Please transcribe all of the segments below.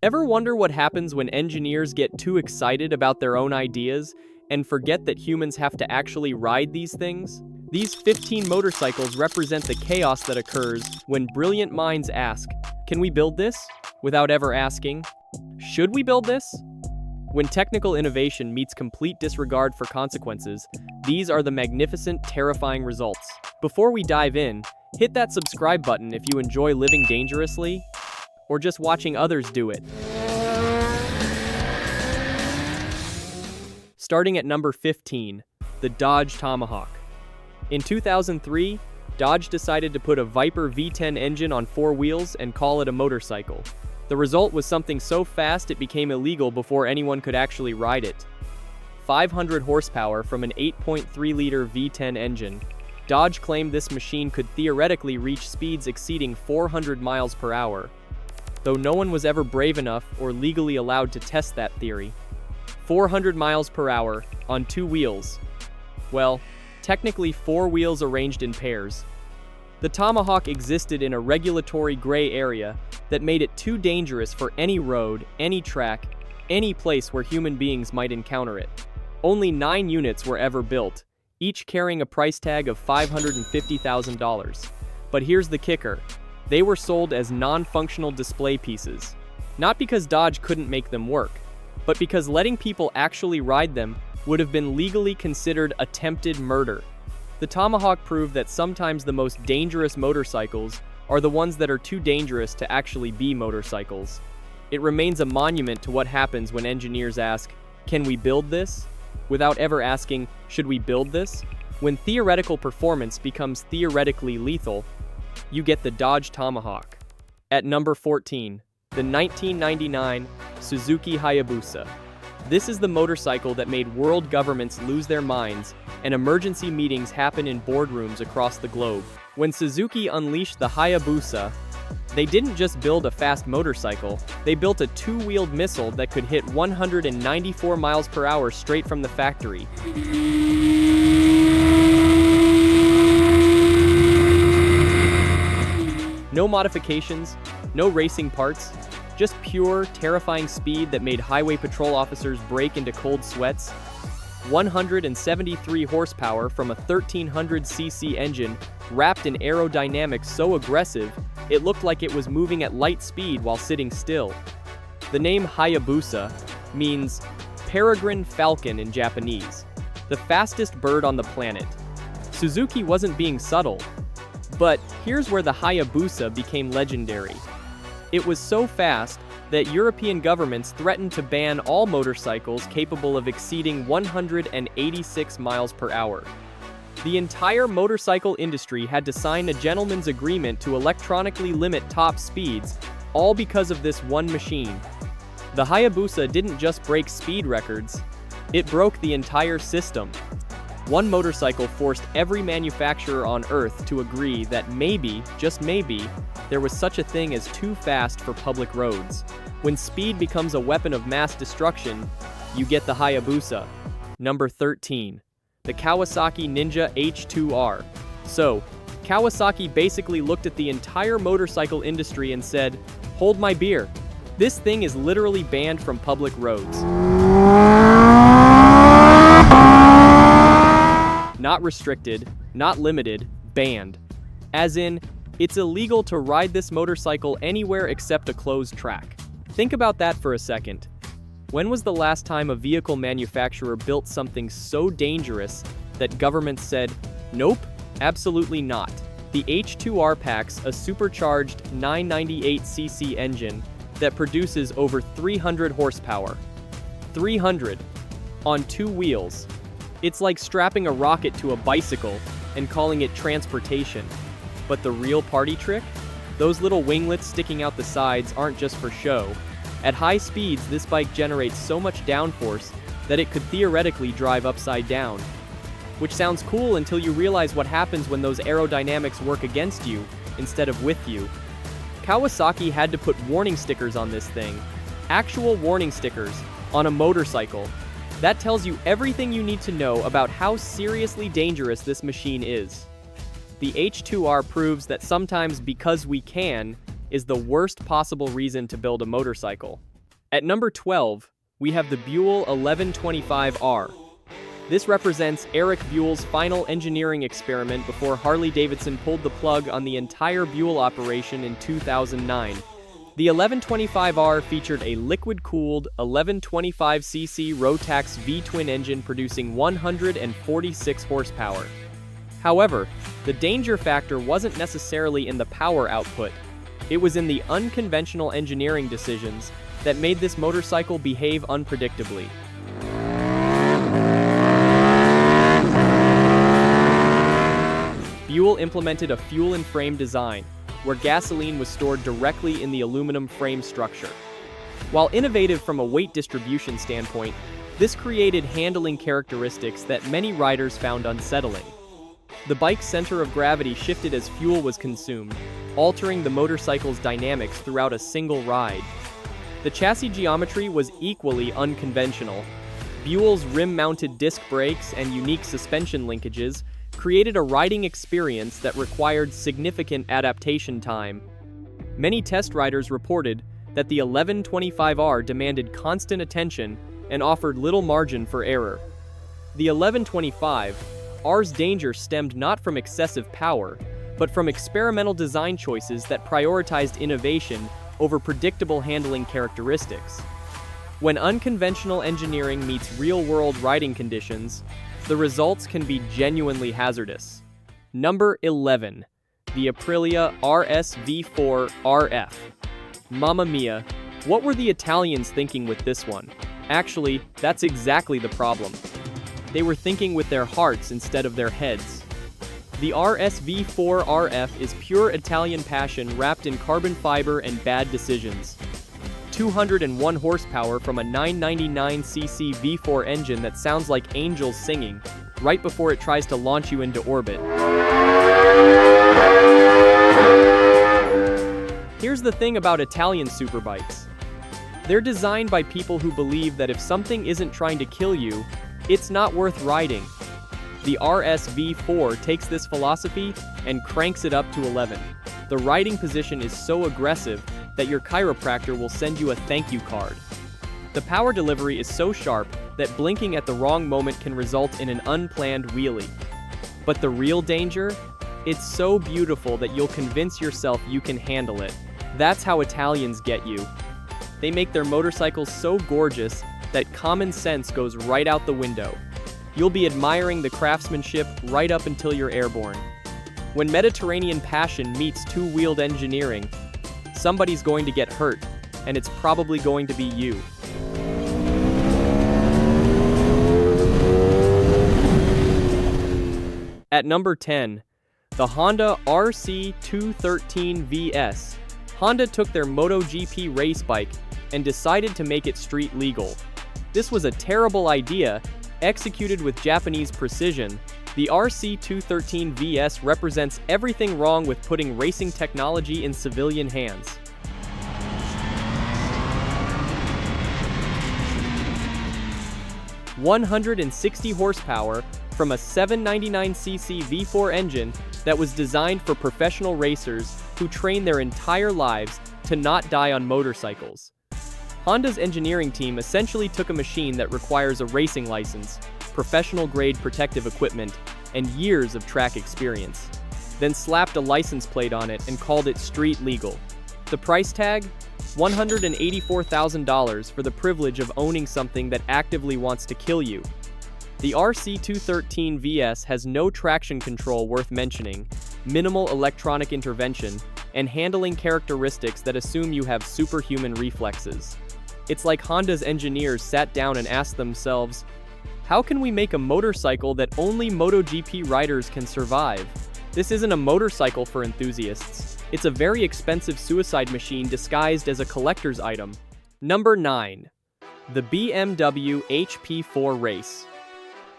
Ever wonder what happens when engineers get too excited about their own ideas and forget that humans have to actually ride these things? These 15 motorcycles represent the chaos that occurs when brilliant minds ask, "Can we build this?" without ever asking, "Should we build this?" When technical innovation meets complete disregard for consequences, these are the magnificent, terrifying results. Before we dive in, hit that subscribe button if you enjoy living dangerously or just watching others do it. Starting at number 15, the Dodge Tomahawk. In 2003, Dodge decided to put a Viper V10 engine on 4 wheels and call it a motorcycle. The result was something so fast it became illegal before anyone could actually ride it. 500 horsepower from an 8.3-liter V10 engine, Dodge claimed this machine could theoretically reach speeds exceeding 400 miles per hour, though no one was ever brave enough or legally allowed to test that theory. 400 miles per hour on 2 wheels. Well, technically 4 wheels arranged in pairs. The Tomahawk existed in a regulatory gray area that made it too dangerous for any road, any track, any place where human beings might encounter it. Only 9 units were ever built, each carrying a price tag of $550,000. But here's the kicker. They were sold as non-functional display pieces. Not because Dodge couldn't make them work, but because letting people actually ride them would have been legally considered attempted murder. The Tomahawk proved that sometimes the most dangerous motorcycles are the ones that are too dangerous to actually be motorcycles. It remains a monument to what happens when engineers ask, "Can we build this?" without ever asking, "Should we build this?" When theoretical performance becomes theoretically lethal, you get the Dodge Tomahawk. At number 14, the 1999 Suzuki Hayabusa. This is the motorcycle that made world governments lose their minds and emergency meetings happen in boardrooms across the globe. When Suzuki unleashed the Hayabusa, they didn't just build a fast motorcycle, they built a 2-wheeled missile that could hit 194 miles per hour straight from the factory. No modifications, no racing parts, just pure, terrifying speed that made highway patrol officers break into cold sweats. 173 horsepower from a 1300cc engine wrapped in aerodynamics so aggressive, it looked like it was moving at light speed while sitting still. The name Hayabusa means peregrine falcon in Japanese, the fastest bird on the planet. Suzuki wasn't being subtle, but here's where the Hayabusa became legendary. It was so fast that European governments threatened to ban all motorcycles capable of exceeding 186 miles per hour. The entire motorcycle industry had to sign a gentleman's agreement to electronically limit top speeds, all because of this one machine. The Hayabusa didn't just break speed records, it broke the entire system. One motorcycle forced every manufacturer on Earth to agree that maybe, just maybe, there was such a thing as too fast for public roads. When speed becomes a weapon of mass destruction, you get the Hayabusa. Number 13, the Kawasaki Ninja H2R. So, Kawasaki basically looked at the entire motorcycle industry and said, "Hold my beer. This thing is literally banned from public roads." Not restricted, not limited, banned. As in, it's illegal to ride this motorcycle anywhere except a closed track. Think about that for a second. When was the last time a vehicle manufacturer built something so dangerous that governments said, "Nope, absolutely not"? The H2R packs a supercharged 998cc engine that produces over 300 horsepower. 300 on 2 wheels. It's like strapping a rocket to a bicycle and calling it transportation. But the real party trick? Those little winglets sticking out the sides aren't just for show. At high speeds, this bike generates so much downforce that it could theoretically drive upside down. Which sounds cool until you realize what happens when those aerodynamics work against you instead of with you. Kawasaki had to put warning stickers on this thing. Actual warning stickers on a motorcycle. That tells you everything you need to know about how seriously dangerous this machine is. The H2R proves that sometimes because we can is the worst possible reason to build a motorcycle. At number 12, we have the Buell 1125R. This represents Eric Buell's final engineering experiment before Harley-Davidson pulled the plug on the entire Buell operation in 2009. The 1125R featured a liquid-cooled 1125cc Rotax V-twin engine producing 146 horsepower. However, the danger factor wasn't necessarily in the power output. It was in the unconventional engineering decisions that made this motorcycle behave unpredictably. Buell implemented a fuel and frame design, where gasoline was stored directly in the aluminum frame structure. While innovative from a weight distribution standpoint, this created handling characteristics that many riders found unsettling. The bike's center of gravity shifted as fuel was consumed, altering the motorcycle's dynamics throughout a single ride. The chassis geometry was equally unconventional. Buell's rim-mounted disc brakes and unique suspension linkages created a riding experience that required significant adaptation time. Many test riders reported that the 1125R demanded constant attention and offered little margin for error. The 1125R's danger stemmed not from excessive power, but from experimental design choices that prioritized innovation over predictable handling characteristics. When unconventional engineering meets real-world riding conditions, the results can be genuinely hazardous. Number 11. The Aprilia RS-V4 RF. Mamma mia, what were the Italians thinking with this one? Actually, that's exactly the problem. They were thinking with their hearts instead of their heads. The RS-V4 RF is pure Italian passion wrapped in carbon fiber and bad decisions. 201 horsepower from a 999cc V4 engine that sounds like angels singing right before it tries to launch you into orbit. Here's the thing about Italian superbikes. They're designed by people who believe that if something isn't trying to kill you, it's not worth riding. The RS-V4 takes this philosophy and cranks it up to 11. The riding position is so aggressive that your chiropractor will send you a thank you card. The power delivery is so sharp that blinking at the wrong moment can result in an unplanned wheelie. But the real danger? It's so beautiful that you'll convince yourself you can handle it. That's how Italians get you. They make their motorcycles so gorgeous that common sense goes right out the window. You'll be admiring the craftsmanship right up until you're airborne. When Mediterranean passion meets two-wheeled engineering, somebody's going to get hurt, and it's probably going to be you. At number 10, the Honda RC213VS. Honda took their MotoGP race bike and decided to make it street legal. This was a terrible idea, executed with Japanese precision. The RC213VS represents everything wrong with putting racing technology in civilian hands. .160 horsepower from a 799cc V4 engine that was designed for professional racers who train their entire lives to not die on motorcycles. Honda's engineering team essentially took a machine that requires a racing license, professional-grade protective equipment, and years of track experience, then slapped a license plate on it and called it street legal. The price tag? $184,000 for the privilege of owning something that actively wants to kill you. The RC213VS has no traction control worth mentioning, minimal electronic intervention, and handling characteristics that assume you have superhuman reflexes. It's like Honda's engineers sat down and asked themselves, how can we make a motorcycle that only MotoGP riders can survive? This isn't a motorcycle for enthusiasts. It's a very expensive suicide machine disguised as a collector's item. Number 9. The BMW HP4 Race.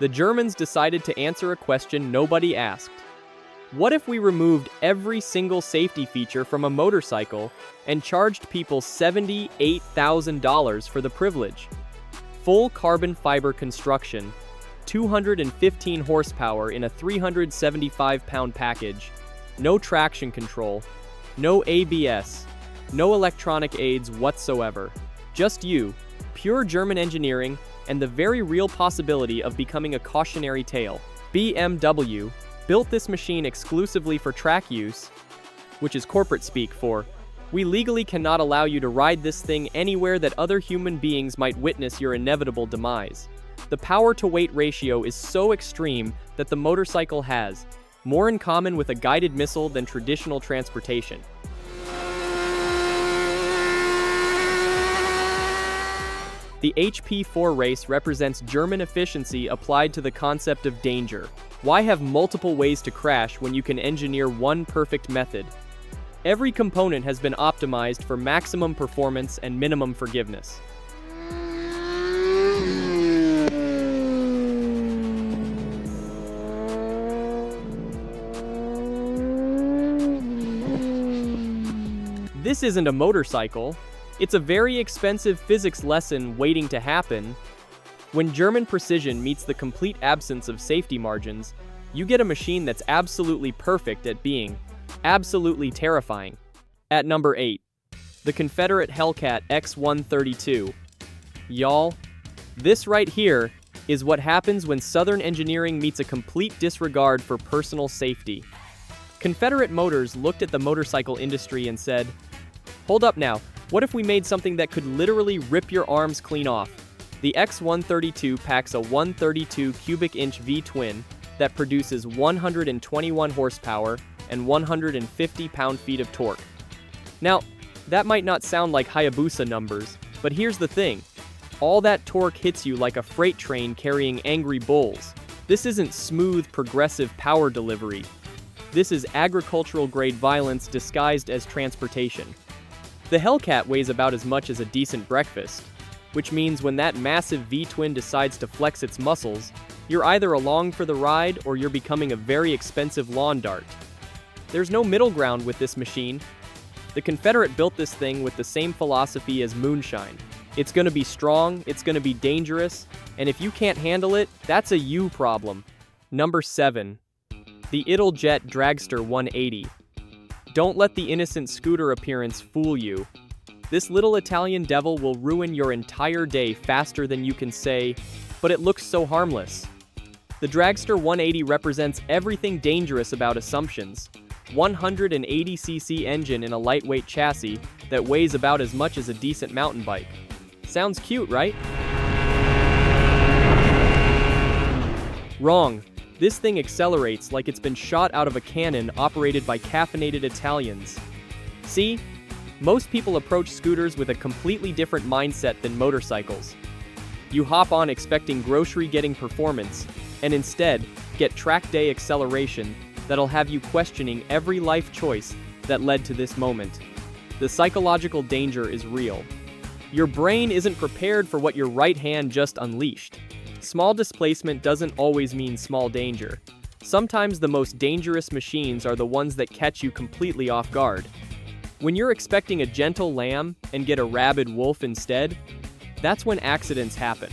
The Germans decided to answer a question nobody asked. What if we removed every single safety feature from a motorcycle and charged people $78,000 for the privilege? Full carbon fiber construction, 215 horsepower in a 375-pound package, no traction control, no ABS, no electronic aids whatsoever, Just you, pure German engineering, and the very real possibility of becoming a cautionary tale. BMW built this machine exclusively for track use, which is corporate speak for, we legally cannot allow you to ride this thing anywhere that other human beings might witness your inevitable demise. The power-to-weight ratio is so extreme that the motorcycle has more in common with a guided missile than traditional transportation. The HP4 race represents German efficiency applied to the concept of danger. Why have multiple ways to crash when you can engineer one perfect method? Every component has been optimized for maximum performance and minimum forgiveness. This isn't a motorcycle. It's a very expensive physics lesson waiting to happen. When German precision meets the complete absence of safety margins, you get a machine that's absolutely perfect at being absolutely terrifying. At number 8, the Confederate Hellcat X132. Y'all, this right here is what happens when Southern engineering meets a complete disregard for personal safety. Confederate Motors looked at the motorcycle industry and said, "Hold up now, what if we made something that could literally rip your arms clean off?" The X132 packs a 132 cubic inch V-twin that produces 121 horsepower and 150 pound-feet of torque. Now, that might not sound like Hayabusa numbers, but here's the thing. All that torque hits you like a freight train carrying angry bulls. This isn't smooth, progressive power delivery. This is agricultural-grade violence disguised as transportation. The Hellcat weighs about as much as a decent breakfast, which means when that massive V-twin decides to flex its muscles, you're either along for the ride or you're becoming a very expensive lawn dart. There's no middle ground with this machine. The Confederate built this thing with the same philosophy as moonshine. It's gonna be strong, it's gonna be dangerous, and if you can't handle it, that's a you problem. Number 7. The Italjet Dragster 180. Don't let the innocent scooter appearance fool you. This little Italian devil will ruin your entire day faster than you can say, but it looks so harmless. The Dragster 180 represents everything dangerous about assumptions. 180cc engine in a lightweight chassis that weighs about as much as a decent mountain bike. Sounds cute, right? Wrong. This thing accelerates like it's been shot out of a cannon operated by caffeinated Italians. See? Most people approach scooters with a completely different mindset than motorcycles. You hop on expecting grocery-getting performance, and instead get track day acceleration that'll have you questioning every life choice that led to this moment. The psychological danger is real. Your brain isn't prepared for what your right hand just unleashed. Small displacement doesn't always mean small danger. Sometimes the most dangerous machines are the ones that catch you completely off guard. When you're expecting a gentle lamb and get a rabid wolf instead, that's when accidents happen.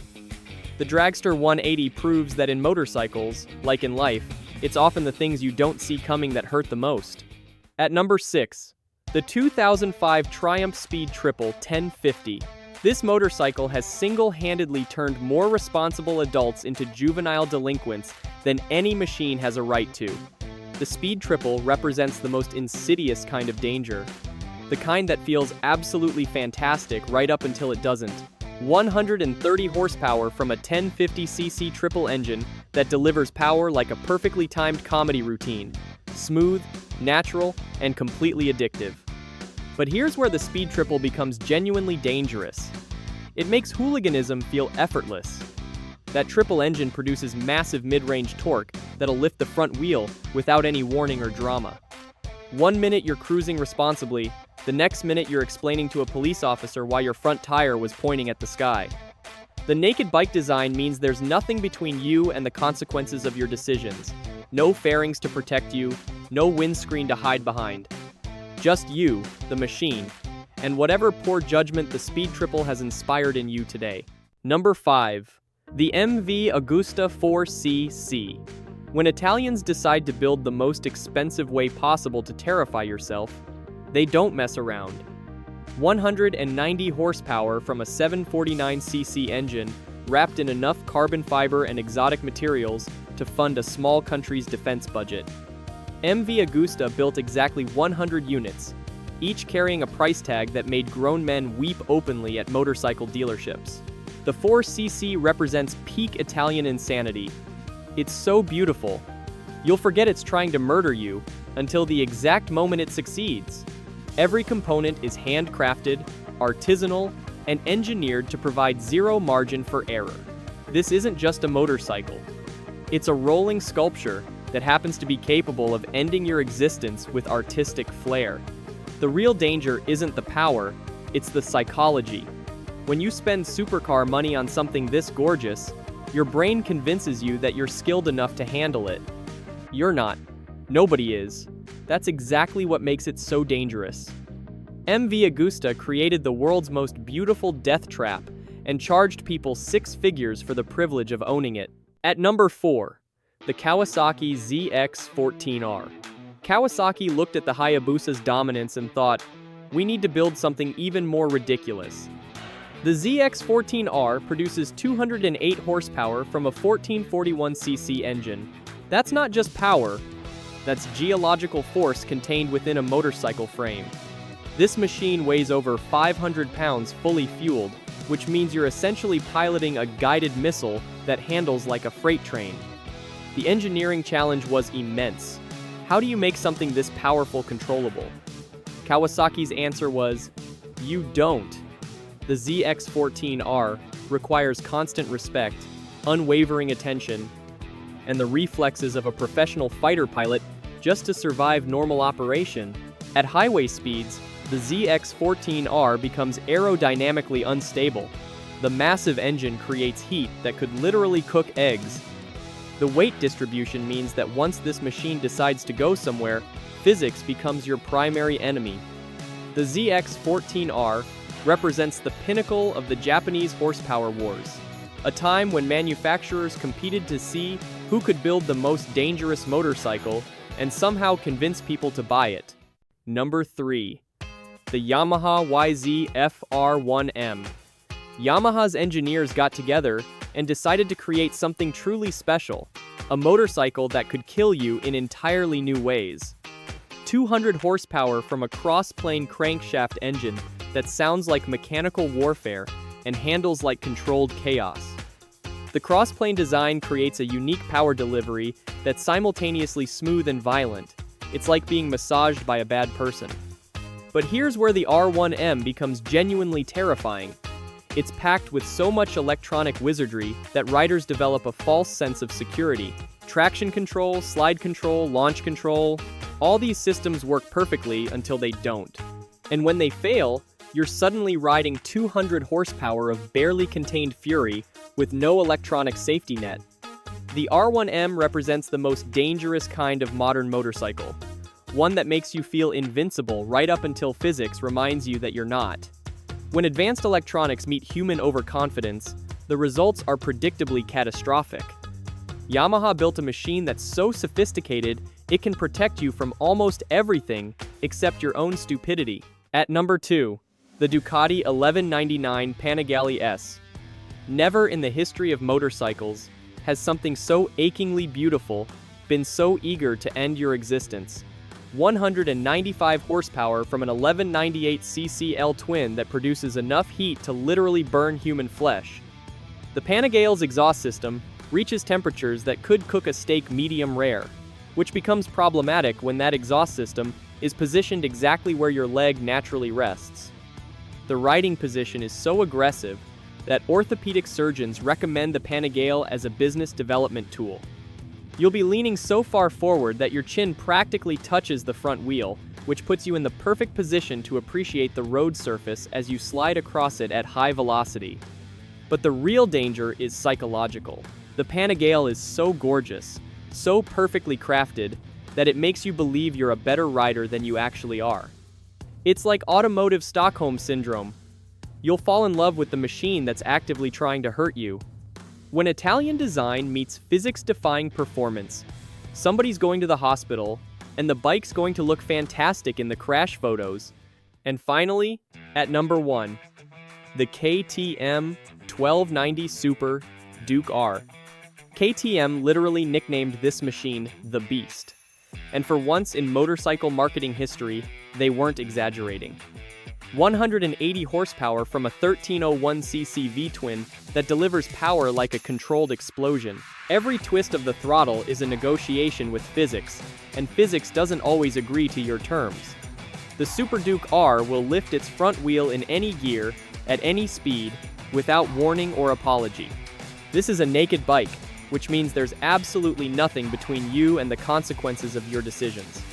The Dragster 180 proves that in motorcycles, like in life, it's often the things you don't see coming that hurt the most. At number 6, the 2005 Triumph Speed Triple 1050. This motorcycle has single-handedly turned more responsible adults into juvenile delinquents than any machine has a right to. The Speed Triple represents the most insidious kind of danger, the kind that feels absolutely fantastic right up until it doesn't. 130 horsepower from a 1050cc triple engine that delivers power like a perfectly timed comedy routine. Smooth, natural, and completely addictive. But here's where the Speed Triple becomes genuinely dangerous. It makes hooliganism feel effortless. That triple engine produces massive mid-range torque that'll lift the front wheel without any warning or drama. 1 minute you're cruising responsibly, the next minute you're explaining to a police officer why your front tire was pointing at the sky. The naked bike design means there's nothing between you and the consequences of your decisions. No fairings to protect you, no windscreen to hide behind. Just you, the machine, and whatever poor judgment the Speed Triple has inspired in you today. Number 5. The MV Agusta 4cc. When Italians decide to build the most expensive way possible to terrify yourself, they don't mess around. 190 horsepower from a 749cc engine wrapped in enough carbon fiber and exotic materials to fund a small country's defense budget. MV Agusta built exactly 100 units, each carrying a price tag that made grown men weep openly at motorcycle dealerships. The 4cc represents peak Italian insanity. It's so beautiful. You'll forget it's trying to murder you until the exact moment it succeeds. Every component is handcrafted, artisanal, and engineered to provide zero margin for error. This isn't just a motorcycle. It's a rolling sculpture that happens to be capable of ending your existence with artistic flair. The real danger isn't the power, it's the psychology. When you spend supercar money on something this gorgeous, your brain convinces you that you're skilled enough to handle it. You're not. Nobody is. That's exactly what makes it so dangerous. MV Agusta created the world's most beautiful death trap and charged people 6 figures for the privilege of owning it. At number 4, the Kawasaki ZX-14R. Kawasaki looked at the Hayabusa's dominance and thought, we need to build something even more ridiculous. The ZX-14R produces 208 horsepower from a 1441cc engine. That's not just power, that's geological force contained within a motorcycle frame. This machine weighs over 500 pounds fully fueled, which means you're essentially piloting a guided missile that handles like a freight train. The engineering challenge was immense. How do you make something this powerful controllable? Kawasaki's answer was, you don't. The ZX-14R requires constant respect, unwavering attention, and the reflexes of a professional fighter pilot just to survive normal operation. At highway speeds, the ZX-14R becomes aerodynamically unstable. The massive engine creates heat that could literally cook eggs. The weight distribution means that once this machine decides to go somewhere, physics becomes your primary enemy. The ZX-14R represents the pinnacle of the Japanese horsepower wars, a time when manufacturers competed to see who could build the most dangerous motorcycle and somehow convince people to buy it. Number 3. The Yamaha YZ FR1M. Yamaha's engineers got together and decided to create something truly special, a motorcycle that could kill you in entirely new ways. 200 horsepower from a cross-plane crankshaft engine that sounds like mechanical warfare and handles like controlled chaos. The cross-plane design creates a unique power delivery that's simultaneously smooth and violent. It's like being massaged by a bad person. But here's where the R1M becomes genuinely terrifying. It's packed with so much electronic wizardry that riders develop a false sense of security. Traction control, slide control, launch control, all these systems work perfectly until they don't. And when they fail, you're suddenly riding 200 horsepower of barely contained fury with no electronic safety net. The R1M represents the most dangerous kind of modern motorcycle, one that makes you feel invincible right up until physics reminds you that you're not. When advanced electronics meet human overconfidence, the results are predictably catastrophic. Yamaha built a machine that's so sophisticated it can protect you from almost everything except your own stupidity. At number 2, the Ducati 1199 Panigale S. Never in the history of motorcycles has something so achingly beautiful been so eager to end your existence. 195 horsepower from an 1198cc L-twin that produces enough heat to literally burn human flesh. The Panigale's exhaust system reaches temperatures that could cook a steak medium rare, which becomes problematic when that exhaust system is positioned exactly where your leg naturally rests. The riding position is so aggressive that orthopedic surgeons recommend the Panigale as a business development tool. You'll be leaning so far forward that your chin practically touches the front wheel, which puts you in the perfect position to appreciate the road surface as you slide across it at high velocity. But the real danger is psychological. The Panigale is so gorgeous, so perfectly crafted, that it makes you believe you're a better rider than you actually are. It's like automotive Stockholm syndrome. You'll fall in love with the machine that's actively trying to hurt you. When Italian design meets physics-defying performance, somebody's going to the hospital, and the bike's going to look fantastic in the crash photos, And finally, at number 1, the KTM 1290 Super Duke R. KTM literally nicknamed this machine the Beast. And for once in motorcycle marketing history, they weren't exaggerating. 180 horsepower from a 1301cc V-twin that delivers power like a controlled explosion. Every twist of the throttle is a negotiation with physics, and physics doesn't always agree to your terms. The Super Duke R will lift its front wheel in any gear, at any speed, without warning or apology. This is a naked bike, which means there's absolutely nothing between you and the consequences of your decisions.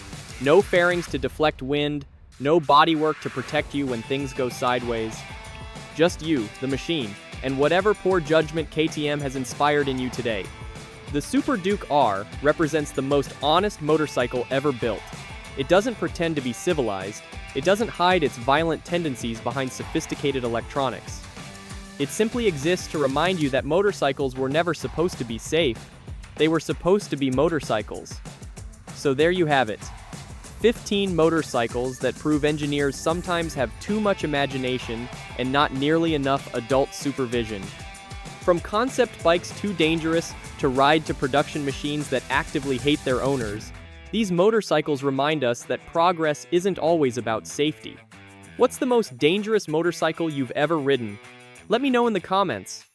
No fairings to deflect wind, no bodywork to protect you when things go sideways. Just you, the machine, and whatever poor judgment KTM has inspired in you today. The Super Duke R represents the most honest motorcycle ever built. It doesn't pretend to be civilized. It doesn't hide its violent tendencies behind sophisticated electronics. It simply exists to remind you that motorcycles were never supposed to be safe. They were supposed to be motorcycles. So there you have it. 15 motorcycles that prove engineers sometimes have too much imagination and not nearly enough adult supervision. From concept bikes too dangerous to ride-to-production machines that actively hate their owners, these motorcycles remind us that progress isn't always about safety. What's the most dangerous motorcycle you've ever ridden? Let me know in the comments.